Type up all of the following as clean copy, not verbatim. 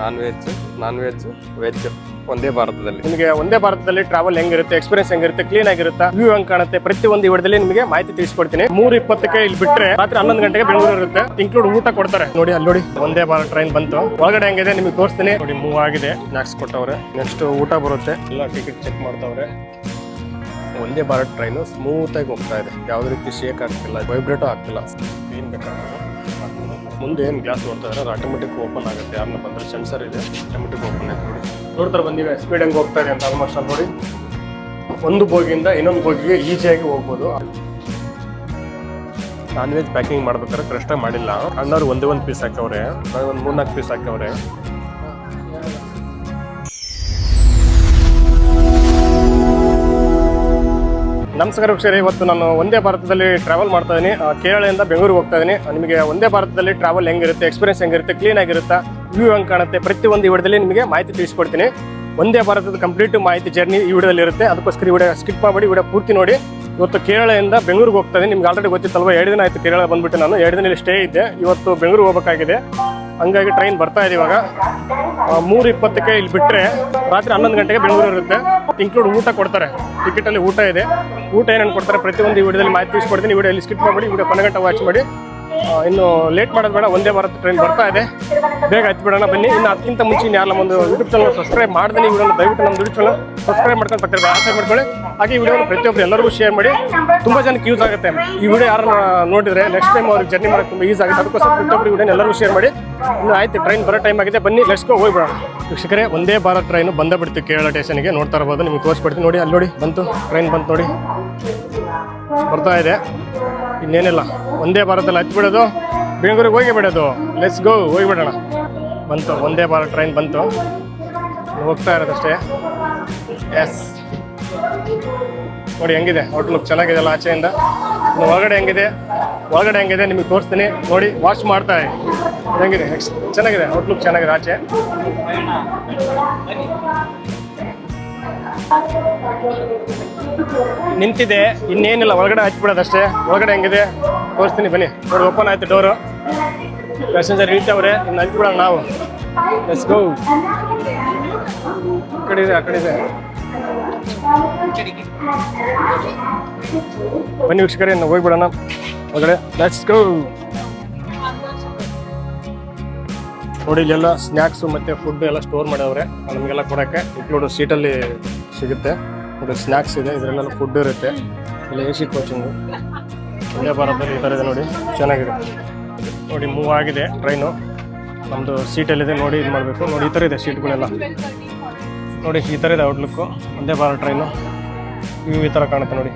Non veg ಒಂದೇ ಭಾರತದಲ್ಲಿ. ನಿಮಗೆ ಒಂದೇ ಭಾರತದಲ್ಲಿ ಟ್ರಾವೆಲ್ ಹೆಂಗಿರುತ್ತೆ, ಎಕ್ಸ್ಪೀರಿಯನ್ಸ್ ಹೆಂಗಿರುತ್ತೆ, ಕ್ಲೀನ್ ಆಗಿರುತ್ತೆ, ವ್ಯೂ ಹೆಂಗ್ ಕಾಣುತ್ತೆ, ಪ್ರತಿಯೊಂದು ವಿಡಿಯೋದಲ್ಲಿ ನಿಮಗೆ ಮಾಹಿತಿ ತಿಳಿಸ್ಕೊಡ್ತೀನಿ. 3:20ಕ್ಕೆ ಇಲ್ಲಿ ಬಿಟ್ರೆ ರಾತ್ರಿ 11 ಗಂಟೆಗೆ ಬೆಂಗಳೂರು ಇರುತ್ತೆ. ಇನ್ಕ್ಲೂಡ್ ಊಟ ಕೊಡ್ತಾರೆ. ನೋಡಿ ಅಲ್ಲಿ ನೋಡಿ ಒಂದೇ ಭಾರತ್ ಟ್ರೈನ್ ಬಂತು. ಒಳಗಡೆ ಹೆಂಗಿದೆ ನಿಮಗೆ ತೋರಿಸ್ತೀನಿ. ನೋಡಿ ಮೂವ್ ಆಗಿದೆ, ಸ್ನಾಕ್ಸ್ ಕೊಟ್ಟವ್ರೆ. ನೆಕ್ಸ್ಟ್ ಊಟ ಬರುತ್ತೆ. ಎಲ್ಲ ಟಿಕೆಟ್ ಚೆಕ್ ಮಾಡ್ತಾವ್ರೆ. ಒಂದೇ ಭಾರತ್ ಟ್ರೈನು ಸ್ಮೂತ್ ಆಗಿ ಹೋಗ್ತಾ ಇದೆ. ಯಾವುದೇ ರೀತಿ ಶೇಕ್ ಆಗ್ತಿಲ್ಲ, ವೈಬ್ರೇಟು ಆಗ್ತಿಲ್ಲ. ಏನ್ ಬೇಕಾದ್ರೆ ಮುಂದೆ ಏನು ಗ್ಲಾಸ್ ನೋಡ್ತಾ ಇದ್ದಾರೆ, ಅದು ಆಟೋಮೆಟಿಕ್ ಓಪನ್ ಆಗುತ್ತೆ. ಯಾರನ್ನ ಬಂದರೆ ಸೆನ್ಸರ್ ಇದೆ, ಆಟೋಮೆಟಿಕ್ ಓಪನ್ ಆಯ್ತು. ನೋಡಿ ನೋಡ್ತಾರೆ ಬಂದಿವೆ ಸ್ಪೀಡ್ ಹೆಂಗೆ ಹೋಗ್ತಾ ಇದೆ ಅಂತ. ಆಲ್ಮೋಸ್ಟ್ ಅಲ್ಲಿ ನೋಡಿ ಒಂದು ಬೋಗಿಯಿಂದ ಇನ್ನೊಂದು ಬೋಗಿಗೆ ಈಸಿಯಾಗಿ ಹೋಗ್ಬೋದು. ನಾನ್ ವೆಜ್ ಪ್ಯಾಕಿಂಗ್ ಮಾಡ್ಬೇಕಾದ್ರೆ ಕರೆಕ್ಟಾಗಿ ಮಾಡಿಲ್ಲ. ಅಣ್ಣವ್ರು ಒಂದು ಪೀಸ್ ಹಾಕವ್ರೆ, ಒಂದು 3-4 ಪೀಸ್ ಹಾಕವ್ರೆ. ನಮಸ್ಕಾರ ವೀಕ್ಷಕರೇ, ಇವತ್ತು ನಾನು ಒಂದೇ ಭಾರತದಲ್ಲಿ ಟ್ರಾವೆಲ್ ಮಾಡ್ತಾ ಇದ್ದೀನಿ. ಕೇರಳದಿಂದ ಬೆಂಗಳೂರಿಗೆ ಹೋಗ್ತಾ ಇದ್ದೀನಿ. ನಿಮಗೆ ಒಂದೇ ಭಾರತದಲ್ಲಿ ಟ್ರಾವೆಲ್ ಹೆಂಗಿರುತ್ತೆ, ಎಕ್ಸ್ಪೀರಿಯನ್ಸ್ ಹೆಂಗಿರುತ್ತೆ, ಕ್ಲೀನ್ ಆಗಿರುತ್ತೆ, ವ್ಯೂ ಹೆಂಗೆ ಕಾಣುತ್ತೆ, ಪ್ರತಿಯೊಂದು ವಿಡಿಯೋದಲ್ಲಿ ನಿಮಗೆ ಮಾಹಿತಿ ತಿಳಿಸ್ಕೊಡ್ತೀನಿ. ಒಂದೇ ಭಾರತದ ಕಂಪ್ಲೀಟ್ ಮಾಹಿತಿ ಜರ್ನಿ ಈ ವಿಡಿಯೋದಲ್ಲಿ ಇರುತ್ತೆ. ಅದಕ್ಕೋಸ್ಕರ ವಿಡಿಯೋ ಸ್ಕಿಪ್ ಮಾಡಿ ವಿಡಿಯೋ ಪೂರ್ತಿ ನೋಡಿ. ಇವತ್ತು ಕೇರಳದಿಂದ ಬೆಂಗಳೂರಿಗೆ ಹೋಗ್ತಾ ಇದ್ದೀನಿ. ನಿಮ್ಗೆ ಆಲ್ರೆಡಿ ಗೊತ್ತಿತ್ತಲ್ವ, 2 ದಿನ ಆಯಿತು ಕೇರಳ ಬಂದ್ಬಿಟ್ಟು. ನಾನು 2 ದಿನ ಸ್ಟೇ ಇದ್ದೆ. ಇವತ್ತು ಬೆಂಗಳೂರಿಗೆ ಹೋಗಬೇಕಾಗಿದೆ. ಹಂಗಾಗಿ ಟ್ರೈನ್ ಬರ್ತಾ ಇದೆ ಇವಾಗ. 3:20ಕ್ಕೆ ಇಲ್ಲಿ ಬಿಟ್ಟರೆ ರಾತ್ರಿ 11 ಗಂಟೆಗೆ ಬೆಂಗಳೂರು ಇರುತ್ತೆ. ಇನ್ಕ್ಲೂಡ್ ಊಟ ಕೊಡ್ತಾರೆ. ಟಿಕೆಟಲ್ಲಿ ಊಟ ಇದೆ. ಊಟ ಏನೇನು ಕೊಡ್ತಾರೆ ಪ್ರತಿಯೊಂದು ವಿಡಿಯೋದಲ್ಲಿ ಮಾಹಿತಿ ತಿಳಿಸ್ಕೊಡ್ತೀನಿ. ವಿಡಿಯೋಲ್ಲಿ ಸ್ಕಿಪ್ ಮಾಡಿ ವಿಡಿಯೋ ಕೊನೆಗಂಟ ವಾಚ್ ಮಾಡಿ. ಇನ್ನು ಲೇಟ್ ಮಾಡೋದು ಬೇಡ, ಒಂದೇ ಭಾರತ್ ಟ್ರೈನ್ ಬರ್ತಾ ಇದೆ, ಬೇಗ ಹತ್ತಿ ಬಿಡೋಣ ಬನ್ನಿ. ಇನ್ನು ಅದಕ್ಕಿಂತ ಮುಂಚೆ ಯಾರು ನಮ್ಮೊಂದು ಯೂಟ್ಯೂಬ್ ಚಾನಲ್ ಸಬ್ಸ್ಕ್ರೈಬ್ ಮಾಡ್ದೆ ನೀವು ದಯವಿಟ್ಟು ನಮ್ಮ ಯೂಟ್ಯೂಬ್ ಚಾನಲ್ ಸಬ್ಸ್ಕ್ರೈಬ್ ಮಾಡ್ಕೊಂಡು ಪಕ್ಕದ ಆಸೆ ಮಾಡ್ಕೊಳ್ಳಿ. ಹಾಗೆ ಈ ವಿಡಿಯೋನ ಪ್ರತಿಯೊಬ್ಬರು ಎಲ್ಲರಿಗೂ ಶೇರ್ ಮಾಡಿ. ತುಂಬ ಜನಕ್ಕೆ ಯೂಸ್ ಆಗುತ್ತೆ. ಈ ವಿಡಿಯೋ ಯಾರು ನೋಡಿದ್ರೆ ನೆಕ್ಸ್ಟ್ ಟೈಮ್ ಅವ್ರಿಗೆ ಜರ್ನಿ ಮಾಡೋಕ್ಕೆ ತುಂಬ ಯೂಸ್ ಆಗುತ್ತೆ. ಅದಕ್ಕೋಸ್ಕರ ಪ್ರತಿಯೊಬ್ಬರು ವಿಡಿಯೋನ ಎಲ್ಲರಿಗೂ ಶೇರ್ ಮಾಡಿ. ಇನ್ನು ಆಯ್ತು, ಟ್ರೈನ್ ಬರೋ ಟೈಮ್ ಆಗಿದೆ, ಬನ್ನಿ ಲೆಟ್ಸ್ ಗೋ ಹೋಗ್ಬಿಡೋಣ. ವೀಕ್ಷಕರೇ, ಒಂದೇ ಭಾರತ್ ಟ್ರೈನು ಬಿಡ್ತು ಕೇರಳ ಸ್ಟೇಷನ್ಗೆ. ನೋಡ್ತಾ ಇರ್ಬೋದು, ನಿಮಗೆ ತೋರಿಸ್ಕೊಡ್ತೀನಿ. ನೋಡಿ ಅಲ್ಲಿ ನೋಡಿ ಬಂತು, ಟ್ರೈನ್ ಬಂತು ನೋಡಿ, ಬರ್ತಾ ಇದೆ. ಇನ್ನೇನಿಲ್ಲ, ಒಂದೇ ಭಾರತದಲ್ಲಿ ಹತ್ತಿ ಬಿಡೋದು, ಬೆಂಗಳೂರಿಗೆ ಹೋಗಿ ಬಿಡೋದು. ಲೆಟ್ಸ್ ಗೋ, ಹೋಗಿಬಿಡೋಣ. ಬಂತು ಒಂದೇ ಭಾರತ್ ಟ್ರೈನ್ ಬಂತು, ಹೋಗ್ತಾ ಇರೋದಷ್ಟೇ. ಎಸ್, ನೋಡಿ ಹೆಂಗಿದೆ ಔಟ್ಲುಕ್, ಚೆನ್ನಾಗಿದೆ ಅಲ್ಲ ಆಚೆಯಿಂದ. ಇನ್ನು ಒಳಗಡೆ ಹೆಂಗಿದೆ ನಿಮಗೆ ತೋರಿಸ್ತೀನಿ. ನೋಡಿ ವಾಶ್ ಮಾಡ್ತಾ ಹೆಂಗಿದೆ, ಚೆನ್ನಾಗಿದೆ ಔಟ್ಲುಕ್, ಚೆನ್ನಾಗಿದೆ ಆಚೆ. ನಿಂತಿದೆ, ಇನ್ನೇನಿಲ್ಲ, ಒಳಗಡೆ ಹಚ್ಬಿಡೋದಷ್ಟೇ. ಒಳಗಡೆ ಹೆಂಗಿದೆ ತೋರಿಸ್ತೀನಿ ಬನ್ನಿ. ನೋಡಿ ಓಪನ್ ಆಯ್ತು ಡೋರು, ಪ್ಯಾಸೆಂಜರ್ ಇಳ್ತವ್ರೆ. ಇನ್ನು ಹಚ್ಬಿಡೋಣ ನಾವು. Let's go. ಆ ಕಡೆ ಇದೆ ಬನ್ನಿ ವೀಕ್ಷಕರೇ, ಇನ್ನು ಹೋಗ್ಬಿಡೋಣ ಒಳಗಡೆ. Let's go. ನೋಡಿ ಇಲ್ಲೆಲ್ಲ ಸ್ನ್ಯಾಕ್ಸು ಮತ್ತು ಫುಡ್ ಎಲ್ಲ ಸ್ಟೋರ್ ಮಾಡವ್ರೆ ನಮಗೆಲ್ಲ ಕೊಡೋಕ್ಕೆ. ಇನ್ಕ್ಲೂಡ್ ಸೀಟಲ್ಲಿ ಸಿಗುತ್ತೆ. ನೋಡಿ ಸ್ನ್ಯಾಕ್ಸ್ ಇದೆ, ಇದರಲ್ಲೆಲ್ಲ ಫುಡ್ ಇರುತ್ತೆ. ಇಲ್ಲ AC ಕೋಚಿಂಗು. ಒಂದೇ ಭಾರತದಲ್ಲಿ ಈ ಥರ ಇದೆ ನೋಡಿ, ಚೆನ್ನಾಗಿದೆ. ನೋಡಿ ಮೂವ್ ಆಗಿದೆ ಟ್ರೈನು. ನಮ್ಮದು ಸೀಟಲ್ಲಿದೆ ನೋಡಿ, ಇದು ಮಾಡಬೇಕು. ನೋಡಿ ಈ ಥರ ಇದೆ ಸೀಟ್ಗಳೆಲ್ಲ. ನೋಡಿ ಈ ಥರ ಇದೆ ಔಟ್ಲುಕ್ಕು. ಒಂದೇ ಭಾರತ್ ಟ್ರೈನು ವ್ಯೂ ಈ ಥರ ಕಾಣುತ್ತೆ ನೋಡಿ.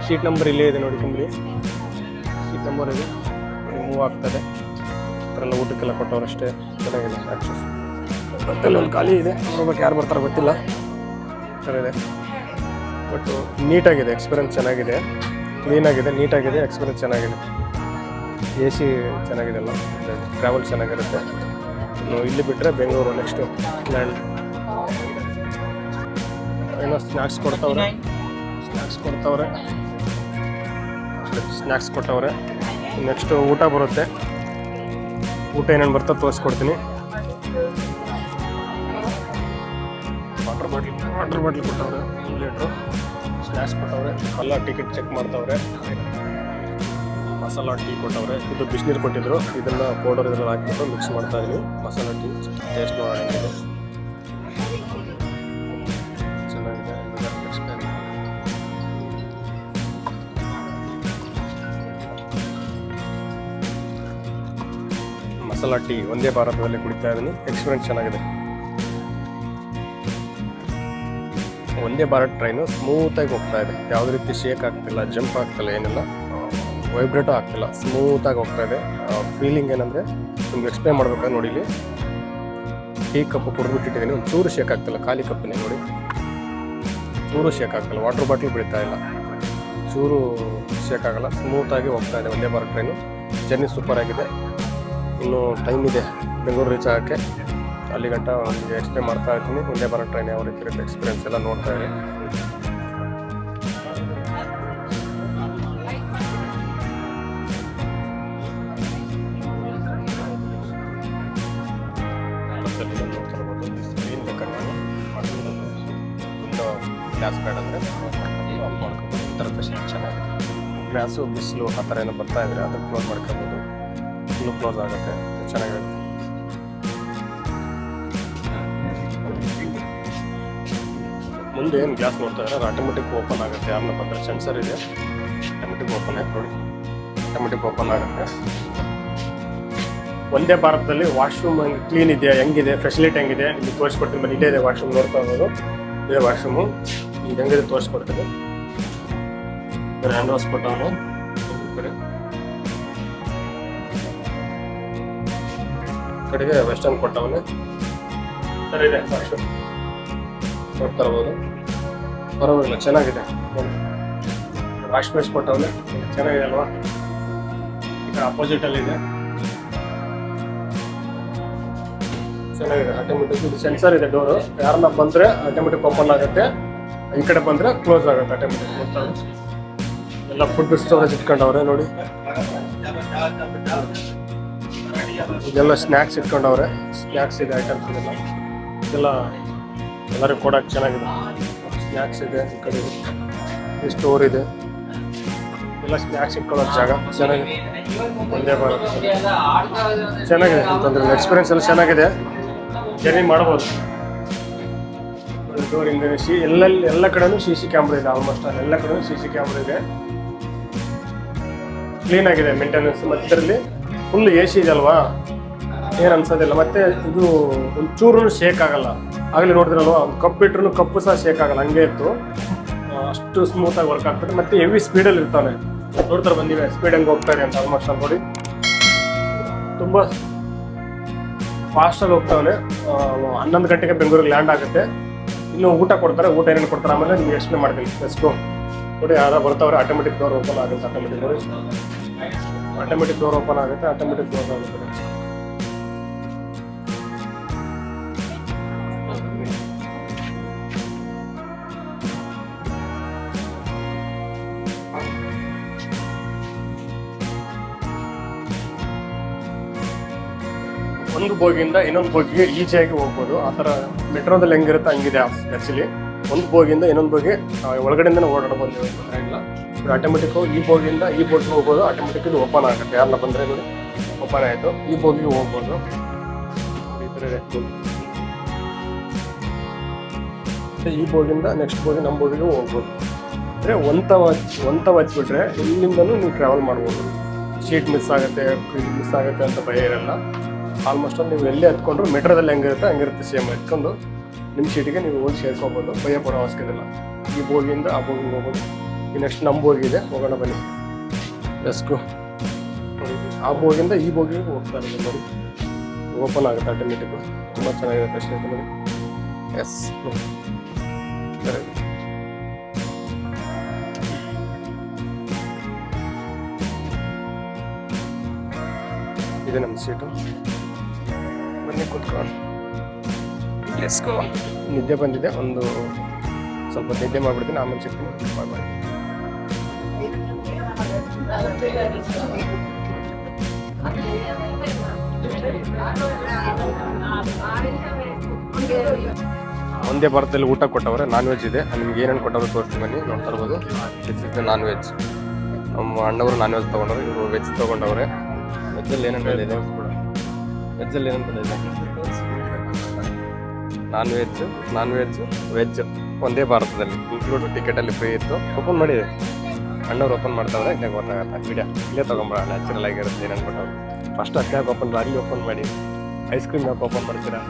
ಸೀಟ್ ನಂಬರ್ ಇಲ್ಲೇ ಇದೆ ನೋಡಿ, ತುಂಬಿ ಸೀಟ್ ನಂಬರ್ ಇದೆ. ಮೂವ್ ಆಗ್ತದೆ. ಈ ಥರ ಎಲ್ಲ ಊಟಕ್ಕೆಲ್ಲ ಕೊಟ್ಟವ್ರು ಅಷ್ಟೇ, ಚೆನ್ನಾಗಿದೆ ಆಕ್ಸಸ್. ಮತ್ತೆ ಒಂದು ಖಾಲಿ ಇದೆ, ನೋಡ್ಬೇಕು ಯಾರು ಬರ್ತಾರೋ ಗೊತ್ತಿಲ್ಲ. ಈ ಥರ ಇದೆ, ಬಟ್ ನೀಟಾಗಿದೆ, ಎಕ್ಸ್ಪೀರಿಯನ್ಸ್ ಚೆನ್ನಾಗಿದೆ, ಕ್ಲೀನಾಗಿದೆ, ನೀಟಾಗಿದೆ, ಎಕ್ಸ್ಪೀರಿಯನ್ಸ್ ಚೆನ್ನಾಗಿದೆ. AC ಚೆನ್ನಾಗಿದೆ, ಎಲ್ಲ ಟ್ರಾವೆಲ್ ಚೆನ್ನಾಗಿರುತ್ತೆ. ಇಲ್ಲಿ ಬಿಟ್ಟರೆ ಬೆಂಗಳೂರು ನೆಕ್ಸ್ಟು ಲ್ಯಾಂಡ್. ಏನೋ ಸ್ನ್ಯಾಕ್ಸ್ ಕೊಟ್ಟವ್ರೆ. ನೆಕ್ಸ್ಟು ಊಟ ಬರುತ್ತೆ. ಊಟ ಏನೇನು ಬರ್ತದೆ ತೋರಿಸ್ಕೊಡ್ತೀನಿ. ವಾಟರ್ ಬಾಟ್ಲ್ ಕೊಟ್ಟವ್ರೆ, 1 ಲೀಟ್ರು. ಸ್ನ್ಯಾಕ್ಸ್ ಕೊಟ್ಟವ್ರೆ. ಎಲ್ಲ ಟಿಕೆಟ್ ಚೆಕ್ ಮಾಡ್ತವ್ರೆ. ಮಸಾಲ ಟೀ ಕೊಟ್ಟವ್ರೆ. ಇದು ಬಿಸಿನೀರು ಕೊಟ್ಟಿದ್ರು, ಇದನ್ನು ಪೌಡರ್ ಇದರಲ್ಲಿ ಹಾಕ್ಬಿಟ್ಟು ಮಿಕ್ಸ್ ಮಾಡ್ತಾ ಇದೀನಿ. ಮಸಾಲ ಟೀ ಟೇಸ್ಟ್ ಮಾಡೋಂಗಿದೆ, ಚೆನ್ನಾಗಿದೆ. ಮಸಾಲ ಟೀ ಒಂದೇ ಭಾರತದಲ್ಲಿ ಕುಡಿತಾ ಇದ್ದೀನಿ, ಎಕ್ಸ್ಪೀರಿಯನ್ಸ್ ಚೆನ್ನಾಗಿದೆ. ಒಂದೇ ಭಾರತ್ ಟ್ರೈನು ಸ್ಮೂತಾಗಿ ಹೋಗ್ತಾ ಇದೆ. ಯಾವುದೇ ರೀತಿ ಶೇಕ್ ಆಗ್ತಿಲ್ಲ, ಜಂಪ್ ಆಗ್ತಿಲ್ಲ, ಏನಿಲ್ಲ, ವೈಬ್ರೇಟು ಆಗ್ತಿಲ್ಲ, ಸ್ಮೂತಾಗಿ ಹೋಗ್ತಾ ಇದೆ. ಫೀಲಿಂಗ್ ಏನಂದರೆ ನಿಮ್ಗೆ ಎಕ್ಸ್ಪ್ಲೇನ್ ಮಾಡ್ಬೇಕಾದ್ರೆ ನೋಡಿ, ಇಲ್ಲಿ ಟೀ ಕಪ್ಪು ಕುಡಿದ್ಬಿಟ್ಟಿದ್ದೀನಿ, ಒಂದು ಚೂರು ಶೇಕ್ ಆಗ್ತಿಲ್ಲ. ಖಾಲಿ ಕಪ್ಪಿನೇ ನೋಡಿ, ಚೂರು ಶೇಕ್ ಆಗ್ತಿಲ್ಲ. ವಾಟರ್ ಬಾಟ್ಲ್ ಬಿಡ್ತಾ ಇಲ್ಲ, ಚೂರು ಶೇಕ್ ಆಗಲ್ಲ, ಸ್ಮೂತಾಗಿ ಹೋಗ್ತಾ ಇದೆ ಒಂದೇ ಭಾರತ್ ಟ್ರೈನು. ಜರ್ನಿ ಸೂಪರ್ ಆಗಿದೆ. ಇನ್ನೂ ಟೈಮ್ ಇದೆ ಬೆಂಗಳೂರು ರೀಚ್ ಆಗೋಕ್ಕೆ. ಅಲ್ಲಿ ಗಂಟ ನಿಮಗೆ ಎಕ್ಸ್ಪ್ಲೇನ್ ಮಾಡ್ತಾ ಇರ್ತೀನಿ ಒಂದೇ ಭಾರತ್ ಟ್ರೈನ್ ಯಾವ ರೀತಿ ಇರುತ್ತೆ, ಎಕ್ಸ್ಪೀರಿಯನ್ಸ್ ಎಲ್ಲ ನೋಡ್ತಾ ಇದೆ. ಬಾರದಲ್ಲಿ ನೋಡ್ತಿರ್ಬೋದು ಸ್ಕ್ರೀನ್ ಬೇಕಾದ್ರೆ ವಿಂಡೋ ಗ್ಲಾಸ್ ಬೇಡ ಅಂದರೆ ಆಫ್ ಮಾಡ್ಕೋಬೋದು. ಈ ಥರ ಫೆಸಿಲಿಟಿ ಚೆನ್ನಾಗಿದೆ. ಗ್ಲಾಸು ಬಿಸಿಲು ಆ ಥರ ಏನೋ ಬರ್ತಾ ಇದ್ರೆ ಅದನ್ನು ಕ್ಲೋಸ್ ಮಾಡ್ಕೋಬೋದು. ಫುಲ್ಲು ಕ್ಲೋಸ್ ಆಗುತ್ತೆ, ಚೆನ್ನಾಗಿರುತ್ತೆ. ಮುಂದೆ ಏನು ಗ್ಲಾಸ್ ನೋಡ್ತಾ ಇದ್ದಾರೆ ಅದು ಆಟೋಮೆಟಿಕ್ ಓಪನ್ ಆಗುತ್ತೆ. ಯಾರನ್ನ ಬಂದರೆ ಸೆನ್ಸರ್ ಇದೆ, ಆಟೋಮೆಟಿಕ್ ಓಪನ್ ಆಯ್ತು ನೋಡಿ, ಆಟೋಮೆಟಿಕ್ ಓಪನ್ ಆಗುತ್ತೆ. ಒಂದೇ ಭಾರತದಲ್ಲಿ ವಾಶ್ರೂಮ್ ಕ್ಲೀನ್ ಇದೆಯಾ, ಹೆಂಗಿದೆ, ಫೆಸಿಲಿಟಿ ಹೆಂಗಿದೆ ನಿಮಗೆ ತೋರಿಸ್ಕೊಡ್ತೀನಿ. ಬನ್ನಿ, ಇಲ್ಲೇ ಇದೆ ವಾಶ್ರೂಮ್, ನೋಡ್ತಾ ಇರೋದು ಇದೇ ವಾಶ್ರೂಮು. ಈಗ ಹೆಂಗಿದೆ ತೋರಿಸ್ಕೊಡ್ತೀನಿ. ಹ್ಯಾಂಡ್ ವಾಶ್ ಕೊಟ್ಟವನು ಕಡೆಗೆ ವೆಸ್ಟರ್ನ್ ಕೊಟ್ಟವನು ಸರಿ ಇದೆ ವಾಶ್ರೂಮ್ ನೋಡ್ತಾ ಇರ್ಬೋದು. ಪರವಾಗಿಲ್ಲ, ಚೆನ್ನಾಗಿದೆ. ವಾಶ್ ಬೇಸ್ ಕೊಟ್ಟವನೆ ಚೆನ್ನಾಗಿದೆ ಅಲ್ವಾ. ಈಗ ಅಪೋಸಿಟಲ್ಲಿ ಇದೆ, ಚೆನ್ನಾಗಿದೆ. ಆಟೋಮೆಟಿಕ್ ಇದು ಸೆನ್ಸರ್ ಇದೆ. ಡೋರು ಯಾರನ್ನ ಬಂದರೆ ಆಟೋಮೆಟಿಕ್ ಓಪನ್ ಆಗುತ್ತೆ, ಈ ಕಡೆ ಬಂದರೆ ಕ್ಲೋಸ್ ಆಗುತ್ತೆ ಆಟೋಮೆಟಿಕ್. ಎಲ್ಲ ಫುಡ್ ಸ್ಟೋರೇಜ್ ಇಟ್ಕೊಂಡವ್ರೆ ನೋಡಿ, ಇದೆಲ್ಲ ಸ್ನ್ಯಾಕ್ಸ್ ಇಟ್ಕೊಂಡವ್ರೆ. ಸ್ನ್ಯಾಕ್ಸ್ ಇದೆ, ಐಟಮ್ಸ್ ಇದೆಲ್ಲ ಇದೆಲ್ಲ ಎಲ್ಲರಿಗೂ ಕೊಡೋಕೆ ಚೆನ್ನಾಗಿದೆ. ಸ್ನ್ಯಾಕ್ಸ್ ಇದೆ, ಈ ಕಡೆ ಸ್ಟೋರ್ ಇದೆ, ಎಲ್ಲ ಸ್ನ್ಯಾಕ್ಸ್ ಇಟ್ಕೊಳ್ಳೋ ಜಾಗ ಚೆನ್ನಾಗಿದೆ. ಒಂದೇ ಭಾರತ ಚೆನ್ನಾಗಿದೆ ಅಂತಂದ್ರೆ ಎಕ್ಸ್ಪೀರಿಯನ್ಸ್ ಎಲ್ಲ ಚೆನ್ನಾಗಿದೆ. ಜರ್ನಿ ಮಾಡ್ಬೋದು. ಡೋರ್ ಹಿಂದೆ ಎಲ್ಲ ಕಡೆನೂ CC ಕ್ಯಾಮ್ರಾ ಇದೆ. ಆಲ್ಮೋಸ್ಟ್ ಎಲ್ಲ ಕಡೆನೂ CC ಕ್ಯಾಮ್ರಾ ಇದೆ. ಕ್ಲೀನ್ ಆಗಿದೆ ಮೇಂಟೆನೆನ್ಸ್. ಮತ್ತು ಇದರಲ್ಲಿ ಫುಲ್ AC ಇದೆ ಅಲ್ವಾ, ಏನು ಅನ್ಸೋದಿಲ್ಲ. ಮತ್ತು ಇದು ಒಂಚೂರು ಶೇಕ್ ಆಗಲ್ಲ. ಆಗಲೇ ನೋಡಿದ್ರಲ್ವ, ಒಂದು ಕಪ್ ಇಟ್ರು ಕಪ್ಪು ಸಹ ಶೇಕ್ ಆಗಲ್ಲ, ಹಂಗೆ ಇತ್ತು. ಅಷ್ಟು ಸ್ಮೂತಾಗಿ ವರ್ಕ್ ಆಗ್ತದೆ. ಮತ್ತು ಹೆವಿ ಸ್ಪೀಡಲ್ಲಿ ಇರ್ತಾನೆ. ನೋಡ್ತಾರೆ ಬಂದಿವೆ ಸ್ಪೀಡ್ ಹೆಂಗೆ ಹೋಗ್ತಾರೆ ಅಂತ. ಆಲ್ಮೋಸ್ಟ್ ಅಲ್ಲಿ ನೋಡಿ ತುಂಬ ಫಾಸ್ಟಾಗಿ ಹೋಗ್ತಾವನೆ. 11 ಗಂಟೆಗೆ ಬೆಂಗಳೂರಿಗೆ ಲ್ಯಾಂಡ್ ಆಗುತ್ತೆ. ಇನ್ನು ಊಟ ಕೊಡ್ತಾರೆ. ಊಟ ಏನೇನು ಕೊಡ್ತಾರೆ ಆಮೇಲೆ ನಿಮ್ಗೆ ಎಕ್ಸ್ಪ್ಲೇನ್ ಮಾಡ್ತೀನಿ. ಬೆಸ್ಟು ನೋಡಿ, ಯಾರು ಬರ್ತಾವ್ರೆ ಆಟೋಮೆಟಿಕ್ ಡೋರ್ ಓಪನ್ ಆಗುತ್ತೆ. ಆಟೋಮೆಟಿಕ್ ನೋಡಿ, ಆಟೋಮೆಟಿಕ್ ಡೋರ್ ಓಪನ್ ಆಗುತ್ತೆ, ಆಟೋಮೆಟಿಕ್ ಕ್ಲೋಸ್ ಆಗುತ್ತೆ. ಒಂದು ಬೋಗಿಯಿಂದ ಇನ್ನೊಂದು ಬೋಗಿಗೆ ಈಸಿಯಾಗಿ ಹೋಗ್ಬೋದು. ಆ ಥರ ಮೆಟ್ರೋದಲ್ಲಿ ಹೆಂಗಿರುತ್ತೆ ಹಂಗಿದೆ ಆ್ಯಕ್ಚುಲಿ. ಒಂದು ಬೋಗಿಯಿಂದ ಇನ್ನೊಂದು ಬೋಗಿ ಒಳಗಡೆಯಿಂದನೇ ಓಡಾಡ್ಬೋದು, ತೊಂದರೆ ಇಲ್ಲ. ಆಟೋಮೆಟಿಕ್ಕು ಈ ಬೋಗಿಯಿಂದ ಈ ಬೋಗಿಗೆ ಹೋಗ್ಬೋದು. ಆಟೋಮೆಟಿಕ್ ಇದು ಓಪನ್ ಆಗುತ್ತೆ. ಯಾರನ್ನ ಬಂದರೆ ನೋಡಿ ಓಪನ್ ಆಯಿತು. ಈ ಬೋಗಿಗೆ ಹೋಗ್ಬೋದು. ಈ ಬೋಗಿಂದ ನೆಕ್ಸ್ಟ್ ಬೋಗಿ ನಮ್ಮ ಬೋಗಿಗೆ ಹೋಗ್ಬೋದು. ಅಂದರೆ ಒಂತ ಹಚ್ಬಿಟ್ರೆ ಇಲ್ಲಿಂದನೂ ನೀವು ಟ್ರಾವೆಲ್ ಮಾಡ್ಬೋದು. ಸೀಟ್ ಮಿಸ್ ಆಗುತ್ತೆ ಅಂತ ಭಯ ಇರಲ್ಲ. ಆಲ್ಮೋಸ್ಟ್ ನೀವು ಎಲ್ಲೇ ಹತ್ಕೊಂಡ್ರು ಮೆಟ್ರೋದಲ್ಲಿ ಹಂಗಿರುತ್ತೆ ಸೇಮ್. ಎತ್ಕೊಂಡು ನಿಮ್ಮ ಸೀಟಿಗೆ ನೀವು ಹೋಗಿ ಸೇರ್ಕೋಬೋದು. ಭಯ ಪಡೋ ಅವಶ್ಯಕತೆ ಇಲ್ಲ. ಈ ಬೋಗಿಯಿಂದ ಆ ಬೋಗಿಗೆ ಹೋಗ್ಬೋದು. ಈ ನೆಕ್ಸ್ಟ್ ನಮ್ಮ ಬೋಗಿ ಇದೆ, ಹೋಗೋಣ ಬನ್ನಿ. ಎಸ್ಕು ಆ ಬೋಗಿಂದ ಈ ಬೋಗಿಗೆ ಹೋಗ್ತಾ ಇರೋದು ನೋಡಿ, ಓಪನ್ ಆಗುತ್ತೆ ಆಟೋಮೆಟಿಕ್ಕು. ತುಂಬ ಚೆನ್ನಾಗಿದೆ ಫೆಸಿಲಿಟಿ ನೋಡಿ. ಎಸ್ ಸರಿ, ಇದೆ ನಮ್ಮ ಸೀಟು. ಬನ್ನಿ ಕೂತ್ಕೊಂಡು. ಲೆಟ್ಸ್ಗೋ. ನಿದ್ದೆ ಬಂದಿದೆ, ಒಂದು ಸ್ವಲ್ಪ ನಿದ್ದೆ ಮಾಡಿಬಿಡ್ತೀನಿ, ಆಮೇಲೆ ಸಿಗ್ತೀನಿ. ಬಾಯ್. ಒಂದೇ ಭಾರತದಲ್ಲಿ ಊಟ ಕೊಟ್ಟವ್ರೆ. ನಾನ್ ವೆಜ್ ಇದೆ. ನಿಮ್ಗೆ ಏನೇನು ಕೊಟ್ಟವ್ರು ತೋರಿಸ್ತೀನಿ ಬನ್ನಿ, ನೋಡ್ತಾ ಇರ್ಬೋದು. Non veg. ನಮ್ಮ ಅಣ್ಣವರು ನಾನ್ ವೆಜ್ ತೊಗೊಂಡವ್ರೆ, ಇವರು ವೆಜ್ ತೊಗೊಂಡವ್ರೆ. ವೆಜ್ಜಲ್ಲಿ ಏನೇನು ಬಂದಿದೆ, ವೆಜ್ಜಲ್ಲಿ ಏನೇನು ಬಂದಿದೆ, ನಾನ್ ವೆಜ್ ಒಂದೇ ಭಾರತದಲ್ಲಿ ಇನ್ಕ್ಲೂಡ್. ಟಿಕೆಟಲ್ಲಿ ಫ್ರೀ ಇತ್ತು. ಓಪನ್ ಮಾಡಿದೆ, ಅಣ್ಣವ್ರು ಓಪನ್ ಮಾಡ್ತಾವ್ರೆ. ಇಲ್ಲೇ ಗೊತ್ತಾಗತ್ತೆ ವಿಡಿಯೋ. ಇಲ್ಲೇ ತೊಗೊಂಬರ, ನ್ಯಾಚುರಲ್ ಆಗಿರುತ್ತೆ. ಏನೇನು ಕೊಟ್ಟವ್ರು ಫಸ್ಟ್ ಹತ್ತಾಗ ಓಪನ್ ಮಾಡಿ, ಓಪನ್ ಮಾಡಿ. ಐಸ್ ಕ್ರೀಮ್ ಯಾಕೆ ಓಪನ್ ಮಾಡ್ತೀರಾ?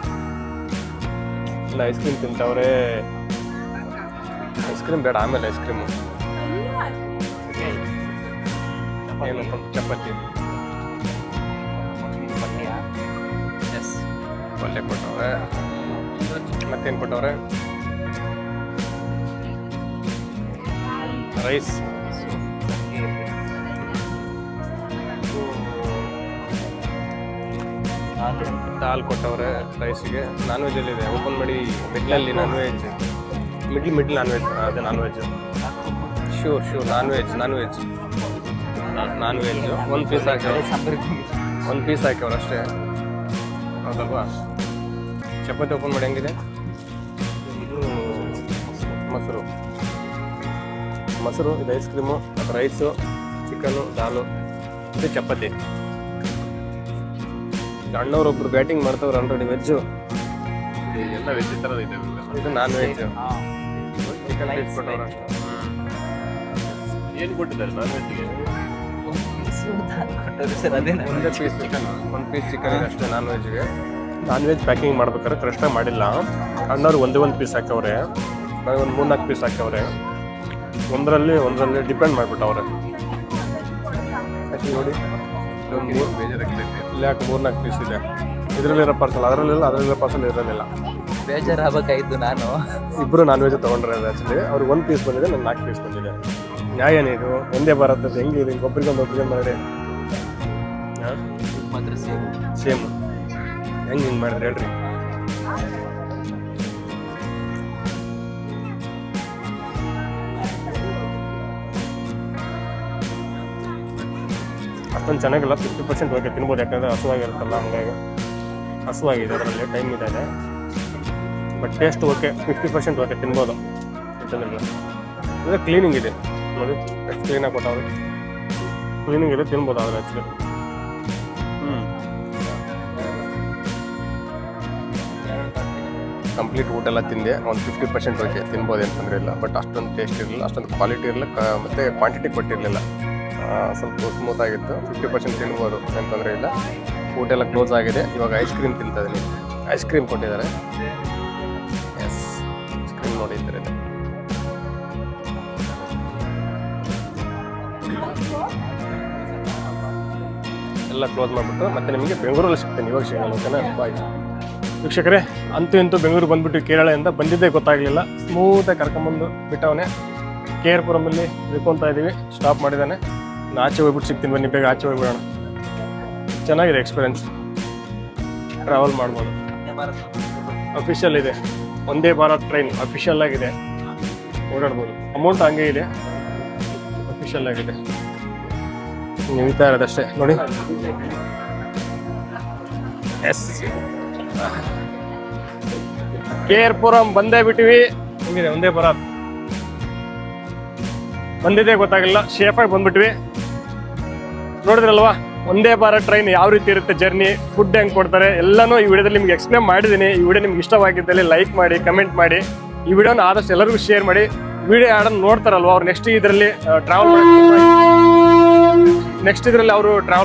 ಇಲ್ಲ, ಐಸ್ ಕ್ರೀಮ್ ತಿಂತವ್ರೆ. ಐಸ್ ಕ್ರೀಮ್ ಬೇಡ, ಆಮೇಲೆ ಐಸ್ ಕ್ರೀಮು. ಏನು ಚಪಾತಿ ಪಲ್ಯ ಕೊಟ್ಟವ್ರೆ. ಮತ್ತೇನು ಕೊಟ್ಟವ್ರೆ? ರೈಸ್, ದಾಲ್ ಕೊಟ್ಟವ್ರೆ ರೈಸಿಗೆ. ನಾನ್ ವೆಜ್ಜಲ್ಲಿ ಇದೆ, ಓಪನ್ ಮಾಡಿ. ಮಿಡ್ಲಲ್ಲಿ non veg, middle non veg. ಅದೇ non veg, sure non veg ಒಂದು ಪೀಸ್ ಹಾಕ್ಯವ್ರೆ. ಅಷ್ಟೇ, ಹೌದಲ್ವಾ? ಚಪಾತಿ ಓಪನ್ ಮಾಡಿ ಹೆಂಗಿದೆ? ಇದು ಮೊಸರು, ಇದು ಐಸ್ ಕ್ರೀಮು, ಅದು ರೈಸು, ಚಿಕನು, ದಾಲು, ಇದು ಚಪಾತಿ. ಅಣ್ಣವ್ರೊಬ್ರು ಬ್ಯಾಟಿಂಗ್ ಮಾಡ್ತಾವ್ರು ಆಲ್ರೆಡಿ ವೆಜ್ಜು. ಎಲ್ಲ ವೆಜ್ ಥರದ ಇದೆ. ಇದು ನಾನ್ ವೆಜ್. ಚಿಕನ್ ರೈಸ್ ಕೊಟ್ಟವ್ರು ಅಷ್ಟೇ. ಏನು ಕೊಟ್ಟಿದ್ದಾರೆ ನಾನ್ ವೆಜ್ಗೆ? ಒಂದೇ ಪೀಸ್ ಚಿಕನ್, ಒಂದು ಪೀಸ್ ಚಿಕನ್ ಇದೆ ಅಷ್ಟೇ ನಾನ್ ವೆಜ್ಗೆ. ನಾನ್ ವೆಜ್ ಪ್ಯಾಕಿಂಗ್ ಮಾಡ್ಬೇಕಾದ್ರೆ ಕರೆಕ್ಟಾಗಿ ಮಾಡಿಲ್ಲ. ಅಣ್ಣವ್ರು ಒಂದೇ ಪೀಸ್ ಹಾಕವ್ರೆ, ನನಗೆ ಒಂದು 3-4 ಪೀಸ್ ಹಾಕವ್ರೆ. ಒಂದರಲ್ಲಿ ಡಿಪೆಂಡ್ ಮಾಡಿಬಿಟ್ಟವ್ರೆ. ನೋಡಿ ಇಲ್ಲಿ ಯಾಕೆ 3-4 ಪೀಸ್ ಇದೆ. ಇದರಲ್ಲಿರೋ ಪಾರ್ಸಲ್ ಅದರಲ್ಲಿರೋ ಪಾರ್ಸಲ್ ಇರೋದಿಲ್ಲ. ಬೇಜಾರಾಗಬೇಕಾಯ್ತು. ನಾನು ಇಬ್ಬರು ನಾನ್ ವೆಜ್ ತೊಗೊಂಡ್ರೆ ಆ್ಯಕ್ಚುಲಿ ಅವ್ರಿಗೆ 1 ಪೀಸ್ ಬಂದಿದೆ, ನನಗೆ 4 ಪೀಸ್ ಬಂದಿದೆ. ನ್ಯಾಯನೇ ಇದು? ಒಂದೇ ಭಾರತದ ಹೆಂಗಿದೆ? ಒಬ್ರಿಗೊಂದು ಮಾಡಿ ಮಾತ್ರ ಸೇಮ್ ಹೆಂಗೆ ಮಾಡಿದ್ರೆ ಹೇಳ್ರಿ. ಅಷ್ಟೊಂದು ಚೆನ್ನಾಗಿಲ್ಲ, 50% ಓಕೆ ತಿನ್ಬೋದು. ಯಾಕಂದರೆ ಹಸುವಾಗಿರುತ್ತಲ್ಲ, ಹಂಗಾಗಿ ಹಸುವಾಗಿದೆ, ಅದರಲ್ಲಿ ಟೈಮ್ ಇದೆ. ಬಟ್ ಟೇಸ್ಟ್ ಓಕೆ, 50% ಓಕೆ ತಿನ್ಬೋದು. ಅಂದರೆ ಕ್ಲೀನಿಂಗ್ ಇದೆ ನೋಡಿ, ಎಷ್ಟು ಕ್ಲೀನಾಗಿ ಕೊಟ್ಟವ್ರು. ಕ್ಲೀನಿಂಗ್ ಇದೆ, ತಿನ್ಬೋದು ಆದರೆ ಆ್ಯಕ್ಚುಲಿ. ಕಂಪ್ಲೀಟ್ ಊಟ ಎಲ್ಲ ತಿಂದೆ. ಒಂದು 50% ಓಕೆ ತಿನ್ಬೋದು, ಏನು ತೊಂದರೆ ಇಲ್ಲ. ಬಟ್ ಅಷ್ಟೊಂದು ಟೇಸ್ಟ್ ಇರಲಿಲ್ಲ, ಅಷ್ಟೊಂದು ಕ್ವಾಲಿಟಿ ಇರಲಿಲ್ಲ, ಮತ್ತು ಕ್ವಾಂಟಿಟಿ ಕೊಟ್ಟಿರಲಿಲ್ಲ. ಸ್ವಲ್ಪ ಸ್ಮೂತ್ ಆಗಿತ್ತು. 50% ತಿನ್ಬೋದು, ಏನು ತೊಂದರೆ ಇಲ್ಲ. ಊಟ ಎಲ್ಲ ಕ್ಲೋಸ್ ಆಗಿದೆ. ಇವಾಗ ಐಸ್ ಕ್ರೀಮ್ ತಿಂತಾ ಇದ್ದೀನಿ. ಐಸ್ ಕ್ರೀಮ್ ಕೊಟ್ಟಿದ್ದಾರೆ. ಎಸ್, ಐಸ್ ಕ್ರೀಮ್ ನೋಡಿ ಈ ಥರ ಇದೆ. ಎಲ್ಲ ಕ್ಲೋಸ್ ಮಾಡಿಬಿಟ್ಟು ಮತ್ತೆ ನಿಮಗೆ ಬೆಂಗಳೂರಲ್ಲಿ ಸಿಗ್ತೇನೆ. ಇವಾಗ ಸಿಗಲ್ಲ, ಓಕೆನಾ? ಬಾಯ್ ವೀಕ್ಷಕರೇ. ಅಂತೂ ಬೆಂಗಳೂರು ಬಂದುಬಿಟ್ಟು ಕೇರಳದಿಂದ ಬಂದಿದ್ದೇ ಗೊತ್ತಾಗಲಿಲ್ಲ. ಸ್ಮೂತಾಗಿ ಕರ್ಕೊಂಬಂದು ಬಿಟ್ಟವನೇ. KR ಪುರಮಲ್ಲಿ ಇಳ್ಕೊತಾ ಇದ್ದೀವಿ. ಸ್ಟಾಪ್ ಮಾಡಿದ್ದಾನೆ. ನಾನು ಆಚೆ ಹೋಗ್ಬಿಟ್ಟು ಸಿಗ್ತೀನಿ, ಬನ್ನಿ ಬೇಗ ಆಚೆ ಹೋಗ್ಬಿಡೋಣ. ಚೆನ್ನಾಗಿದೆ ಎಕ್ಸ್ಪೀರಿಯನ್ಸ್, ಟ್ರಾವೆಲ್ ಮಾಡ್ಬೋದು. ಅಫಿಷಿಯಲ್ ಇದೆ, ಒಂದೇ ಭಾರತ್ ಟ್ರೈನ್ ಅಫಿಷಿಯಲ್ ಆಗಿದೆ, ಓಡಾಡ್ಬೋದು. ಅಮೌಂಟ್ ಹಂಗೆ ಇದೆ, ಅಫಿಷಿಯಲ್ ಆಗಿದೆ. ನಿಲ್ತಾ ಇರೋದಷ್ಟೇ ನೋಡಿ. ಎಸ್, KR ಪುರಂ ಬಂದೇ ಬಿಟ್ಟಿವಿ. ಹೆಂಗಿದೆ ಒಂದೇ ಭಾರತ್? ಬಂದಿದೆ ಗೊತ್ತಾಗಿಲ್ಲ, ಸೇಫಾಗಿ ಬಂದ್ಬಿಟ್ವಿ. ನೋಡಿದ್ರಲ್ವಾ ಒಂದೇ ಭಾರತ್ ಟ್ರೈನ್ ಯಾವ ರೀತಿ ಇರುತ್ತೆ, ಜರ್ನಿ, ಫುಡ್ ಹೆಂಗೆ ಕೊಡ್ತಾರೆ ಎಲ್ಲನೂ ಈ ವಿಡಿಯೋದಲ್ಲಿ ನಿಮ್ಗೆ ಎಕ್ಸ್ಪ್ಲೇನ್ ಮಾಡಿದ್ದೀನಿ. ಈ ವಿಡಿಯೋ ನಿಮ್ಗೆ ಇಷ್ಟವಾಗಿದ್ದಲ್ಲಿ ಲೈಕ್ ಮಾಡಿ, ಕಮೆಂಟ್ ಮಾಡಿ, ಈ ವಿಡಿಯೋನ ಆದಷ್ಟು ಎಲ್ಲರಿಗೂ ಶೇರ್ ಮಾಡಿ. ವಿಡಿಯೋ ಆಡನ್ನು ನೋಡ್ತಾರಲ್ವ ಅವ್ರು ನೆಕ್ಸ್ಟ್ ಇದರಲ್ಲಿ ಟ್ರಾವೆಲ್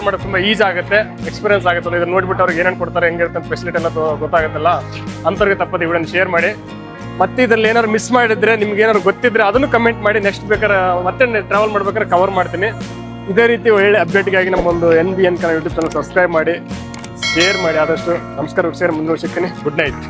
ಮಾಡೋದು ತುಂಬ ಈಸಿ ಆಗುತ್ತೆ, ಎಕ್ಸ್ಪೀರಿಯನ್ಸ್ ಆಗುತ್ತಲ್ಲ. ಇದನ್ನು ನೋಡ್ಬಿಟ್ಟು ಅವ್ರಿಗೆ ಏನೇನು ಕೊಡ್ತಾರೆ, ಹೆಂಗಿರುತ್ತೆ ಅಂತ ಫೆಸಿಲಿಟಿ ಎಲ್ಲ ಗೊತ್ತಾಗುತ್ತಲ್ಲ, ಅಂಥವ್ರಿಗೆ ತಪ್ಪದೆ ಈ ವಿಡಿಯೋನ ಶೇರ್ ಮಾಡಿ. ಮತ್ತೆ ಇದರಲ್ಲಿ ಏನಾದ್ರು ಮಿಸ್ ಮಾಡಿದ್ರೆ, ನಿಮ್ಗೆ ಏನಾದ್ರು ಗೊತ್ತಿದ್ರೆ ಅದನ್ನು ಕಮೆಂಟ್ ಮಾಡಿ. ನೆಕ್ಸ್ಟ್ ಬೇಕಾದ್ರೆ ಮತ್ತೆ ಟ್ರಾವೆಲ್ ಮಾಡ್ಬೇಕಾದ್ರೆ ಕವರ್ ಮಾಡ್ತೀನಿ. ಇದೇ ರೀತಿ ಒಳ್ಳೆ ಅಪ್ಡೇಟ್ಗಾಗಿ ನಮ್ಮೊಂದು NBN Kannada YouTube channel subscribe ಮಾಡಿ, ಶೇರ್ ಮಾಡಿ ಆದಷ್ಟು. ನಮಸ್ಕಾರ ವೀಕ್ಷಕರೇ, ಮುಂದೆ ಸಿಗ್ತೀನಿ. Good night.